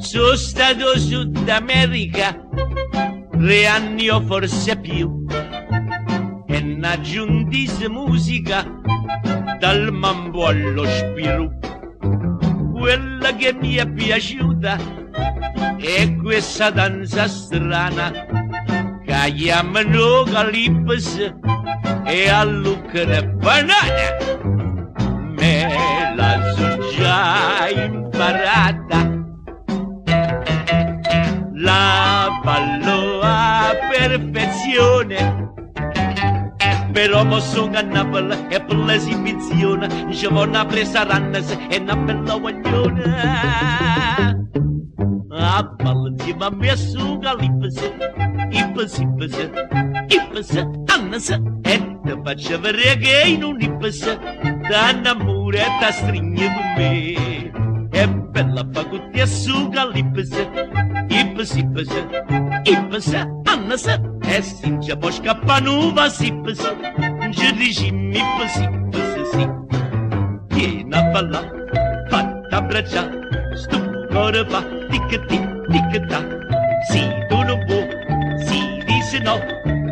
Sono stato Sud America 3 anni o forse più, e n'aggiuntis musica dal mambo allo spirù. Quella che mi è piaciuta è questa danza strana che chiamano calypso e allucra banana. Me la so già imparata, la ballo a perfezione, però mo sono a Napoli e per l'esibizione ci vanno presa rannas e una bella guaglione. A balla insieme a me su calypso, ipse, annas, e te faccio vedere che in un ipse t'annamore e ti stringi con me. È bella facoltà su calypso, ipse, annas, e si ci può scappare nuova sipse, ci dicimmi ipse, sì. Vieni a ballare, fatta abbracciare, sto cuore fa tic-tic-tic-tac. Si tu non vuoi, si dice no,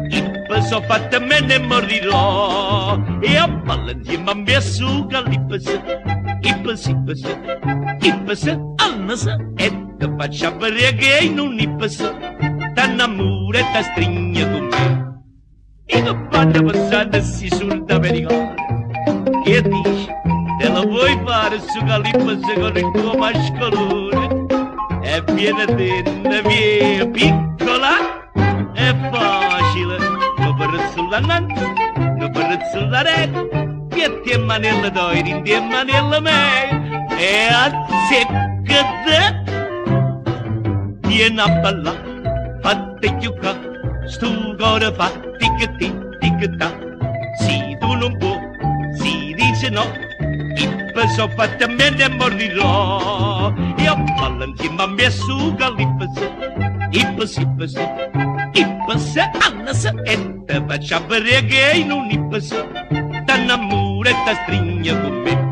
ipse fatta me ne morirò. E a ballare insieme a me su calypso, ipse, annas, e te faccio vedere che in un ipse t'annamore e ti stringi con me. E che fanno passare si sudamericano? Che dici? Te lo vuoi fare su calypso con il tuo mascolone? E viene dentro, via piccola, è facile. Non per sulla nanza, non per sulla rete, che ti manella doi, ti manella me, e azzeccate. Vieni a ballare, fate giocare, sto cuore fa tic-tic-tic-tac. Si tu non puoi, si dice no, ipse fatta me ne morirò. Io ballo insieme a me su calypso, ipse, annas, e te faccio vedere che in un ipse t'annamore e ti stringi con me.